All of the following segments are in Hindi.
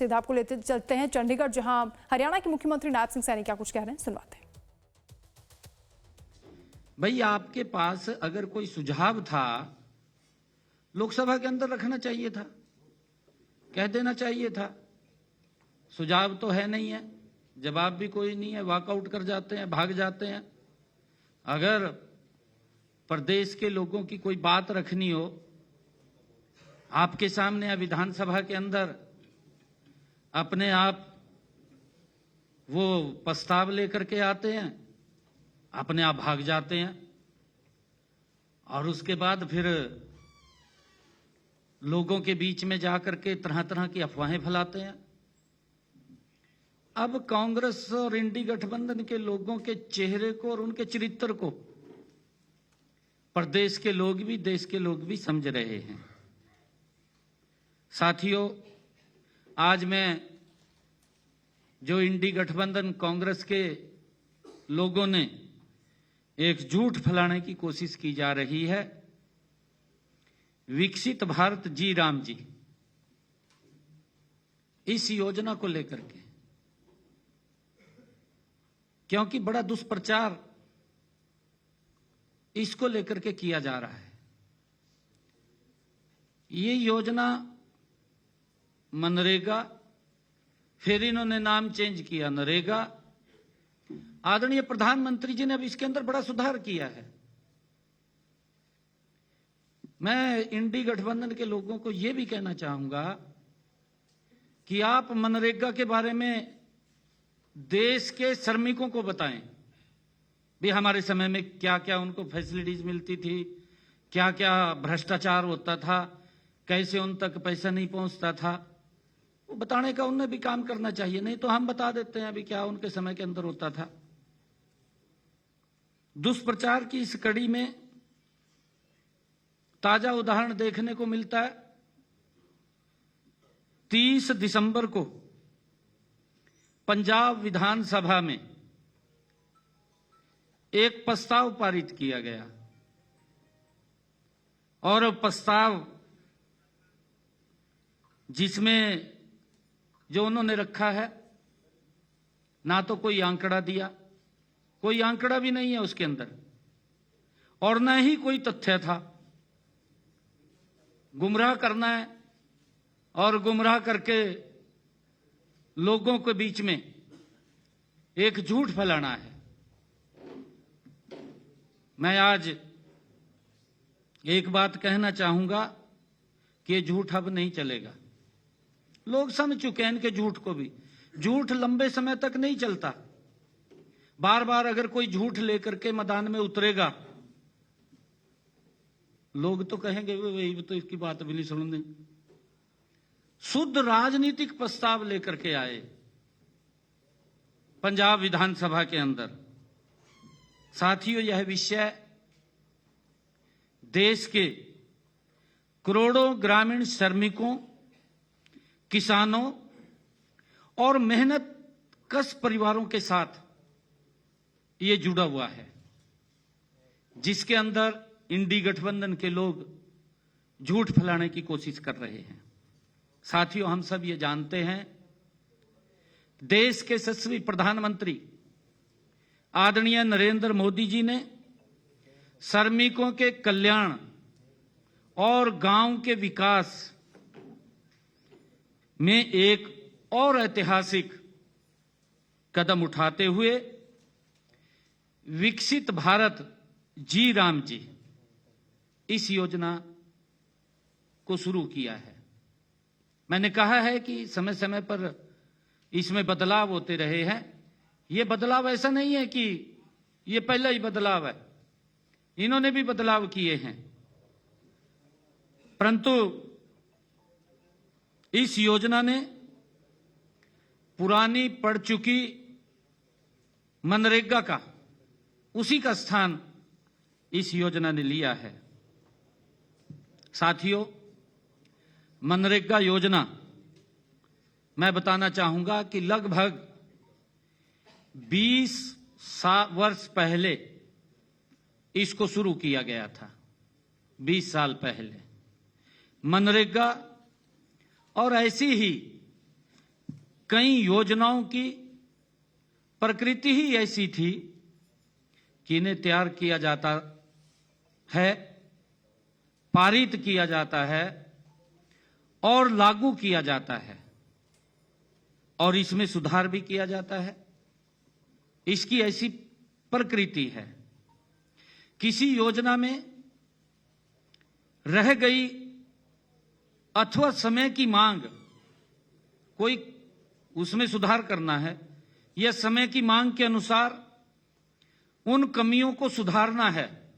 सीधा आपको लेते चलते हैं चंडीगढ़, जहां हरियाणा के मुख्यमंत्री नायब सिंह सैनी क्या कुछ कह रहे हैं, सुनवाते हैं। भाई, आपके पास अगर कोई सुझाव था, लोकसभा के अंदर रखना चाहिए था, कह देना चाहिए था। सुझाव तो है नहीं है, जवाब भी कोई नहीं है, वॉकआउट कर जाते हैं, भाग जाते हैं। अगर प्रदेश के लोगों की कोई बात रखनी हो, आपके सामने या विधानसभा के अंदर अपने आप वो प्रस्ताव लेकर के आते हैं, अपने आप भाग जाते हैं और उसके बाद फिर लोगों के बीच में जाकर के तरह तरह की अफवाहें फैलाते हैं। अब कांग्रेस और इंडी गठबंधन के लोगों के चेहरे को और उनके चरित्र को प्रदेश के लोग भी, देश के लोग भी समझ रहे हैं। साथियों, आज मैं जो इंडी गठबंधन कांग्रेस के लोगों ने एक झूठ फैलाने की कोशिश की जा रही है, विकसित भारत जी राम जी, इस योजना को लेकर के, क्योंकि बड़ा दुष्प्रचार इसको लेकर के किया जा रहा है। ये योजना मनरेगा, फिर इन्होंने नाम चेंज किया नरेगा। आदरणीय प्रधानमंत्री जी ने अब इसके अंदर बड़ा सुधार किया है। मैं इंडी गठबंधन के लोगों को यह भी कहना चाहूंगा कि आप मनरेगा के बारे में देश के श्रमिकों को बताएं भी हमारे समय में क्या क्या उनको फैसिलिटीज मिलती थी, क्या क्या भ्रष्टाचार होता था, कैसे उन तक पैसा नहीं पहुंचता था। वो बताने का उन्हें भी काम करना चाहिए, नहीं तो हम बता देते हैं अभी क्या उनके समय के अंदर होता था। दुष्प्रचार की इस कड़ी में ताजा उदाहरण देखने को मिलता है। 30 दिसंबर को पंजाब विधानसभा में एक प्रस्ताव पारित किया गया और प्रस्ताव जिसमें जो उन्होंने रखा है, ना तो कोई आंकड़ा दिया, कोई आंकड़ा भी नहीं है उसके अंदर, और न ही कोई तथ्य था। गुमराह करना है और गुमराह करके लोगों के बीच में एक झूठ फैलाना है। मैं आज एक बात कहना चाहूंगा कि ये झूठ अब नहीं चलेगा। लोग समझ चुके हैं इनके झूठ को भी। झूठ लंबे समय तक नहीं चलता। बार बार अगर कोई झूठ लेकर के मैदान में उतरेगा, लोग तो कहेंगे वही तो इसकी बात भी नहीं सुनने। शुद्ध राजनीतिक प्रस्ताव लेकर के आए पंजाब विधानसभा के अंदर। साथियों, यह विषय देश के करोड़ों ग्रामीण श्रमिकों, किसानों और मेहनत कश परिवारों के साथ ये जुड़ा हुआ है, जिसके अंदर इंडी गठबंधन के लोग झूठ फैलाने की कोशिश कर रहे हैं। साथियों, हम सब ये जानते हैं, देश के यशस्वी प्रधानमंत्री आदरणीय नरेंद्र मोदी जी ने श्रमिकों के कल्याण और गांव के विकास में एक और ऐतिहासिक कदम उठाते हुए विकसित भारत जी राम जी, इस योजना को शुरू किया है। मैंने कहा है कि समय समय पर इसमें बदलाव होते रहे हैं। ये बदलाव ऐसा नहीं है कि ये पहला ही बदलाव है, इन्होंने भी बदलाव किए हैं, परंतु इस योजना ने पुरानी पड़ चुकी मनरेगा का, उसी का स्थान इस योजना ने लिया है। साथियों, मनरेगा योजना, मैं बताना चाहूंगा कि लगभग 20 वर्ष पहले इसको शुरू किया गया था। 20 साल पहले मनरेगा और ऐसी ही कई योजनाओं की प्रकृति ही ऐसी थी कि इन्हें तैयार किया जाता है, पारित किया जाता है और लागू किया जाता है और इसमें सुधार भी किया जाता है। इसकी ऐसी प्रकृति है। किसी योजना में रह गई अथवा समय की मांग, कोई उसमें सुधार करना है या समय की मांग के अनुसार उन कमियों को सुधारना है,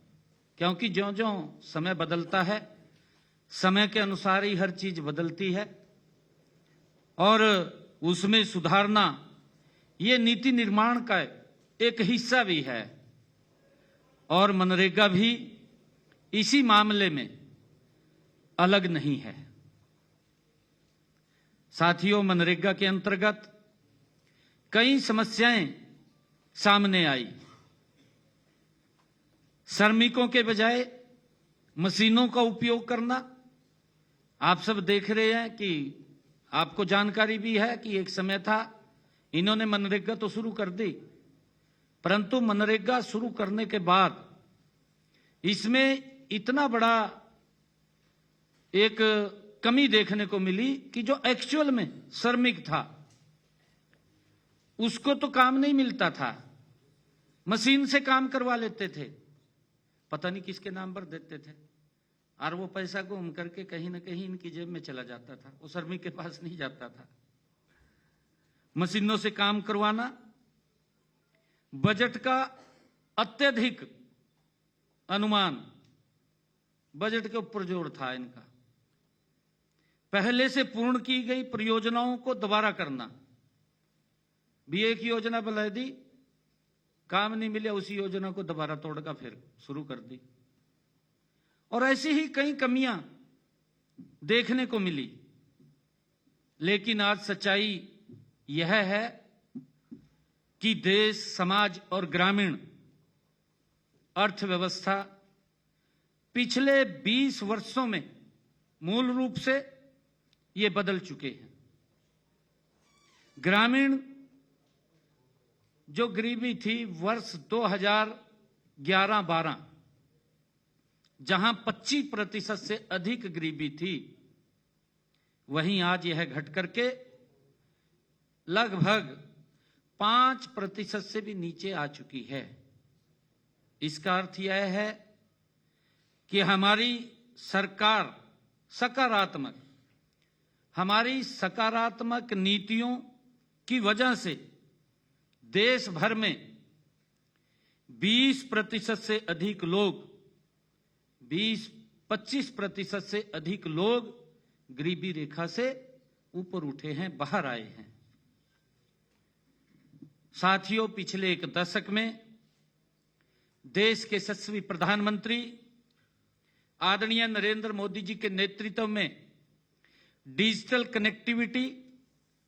क्योंकि ज्यों-ज्यों समय बदलता है, समय के अनुसार ही हर चीज बदलती है और उसमें सुधारना ये नीति निर्माण का एक हिस्सा भी है। और मनरेगा भी इसी मामले में अलग नहीं है। साथियों, मनरेगा के अंतर्गत कई समस्याएं सामने आई। श्रमिकों के बजाय मशीनों का उपयोग करना, आप सब देख रहे हैं कि आपको जानकारी भी है कि एक समय था इन्होंने मनरेगा तो शुरू कर दी, परंतु मनरेगा शुरू करने के बाद इसमें इतना बड़ा एक कमी देखने को मिली कि जो एक्चुअल में श्रमिक था उसको तो काम नहीं मिलता था, मशीन से काम करवा लेते थे, पता नहीं किसके नाम पर देते थे और वो पैसा घूम करके कहीं ना कहीं इनकी जेब में चला जाता था, वो श्रमिक के पास नहीं जाता था। मशीनों से काम करवाना, बजट का अत्यधिक अनुमान, बजट के ऊपर जोर था इनका। पहले से पूर्ण की गई परियोजनाओं को दोबारा करना, भी एक योजना बना दी, काम नहीं मिला, उसी योजना को दोबारा तोड़कर फिर शुरू कर दी। और ऐसी ही कई कमियां देखने को मिली। लेकिन आज सच्चाई यह है कि देश, समाज और ग्रामीण अर्थव्यवस्था पिछले 20 वर्षों में मूल रूप से ये बदल चुके हैं। ग्रामीण जो गरीबी थी वर्ष 2011-12, जहां 25% से अधिक गरीबी थी, वहीं आज यह घट करके लगभग 5% से भी नीचे आ चुकी है। इसका अर्थ यह है कि हमारी सरकार सकारात्मक नीतियों की वजह से देश भर में 20% से अधिक लोग, 20-25% से अधिक लोग गरीबी रेखा से ऊपर उठे हैं, बाहर आए हैं। साथियों, पिछले एक दशक में देश के यशस्वी प्रधानमंत्री आदरणीय नरेंद्र मोदी जी के नेतृत्व में डिजिटल कनेक्टिविटी,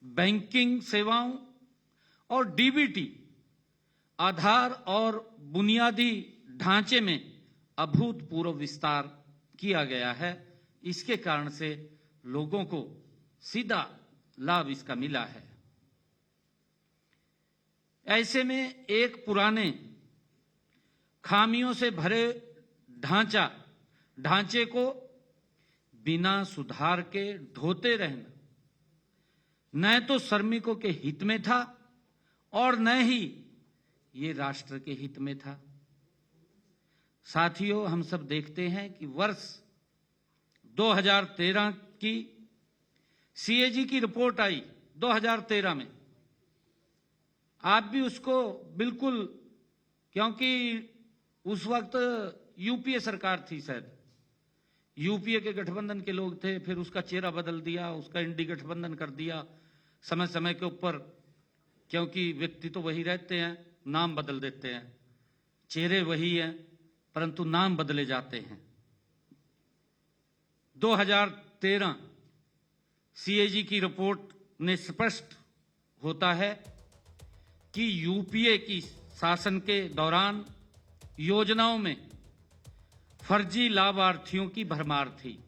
बैंकिंग सेवाओं और डीबीटी आधार और बुनियादी ढांचे में अभूतपूर्व विस्तार किया गया है। इसके कारण से लोगों को सीधा लाभ इसका मिला है। ऐसे में एक पुराने खामियों से भरे ढांचे को बिना सुधार के ढोते रहना न तो श्रमिकों के हित में था और न ही ये राष्ट्र के हित में था। साथियों, हम सब देखते हैं कि वर्ष 2013 की सीएजी की रिपोर्ट आई 2013 में। आप भी उसको बिल्कुल, क्योंकि उस वक्त यूपीए सरकार थी, शायद यूपीए के गठबंधन के लोग थे, फिर उसका चेहरा बदल दिया, उसका इंडी गठबंधन कर दिया समय समय के ऊपर, क्योंकि व्यक्ति तो वही रहते हैं, नाम बदल देते हैं, चेहरे वही हैं परंतु नाम बदले जाते हैं। 2013 सीएजी की रिपोर्ट ने स्पष्ट होता है कि यूपीए की शासन के दौरान योजनाओं में फर्जी लाभार्थियों की भरमार थी।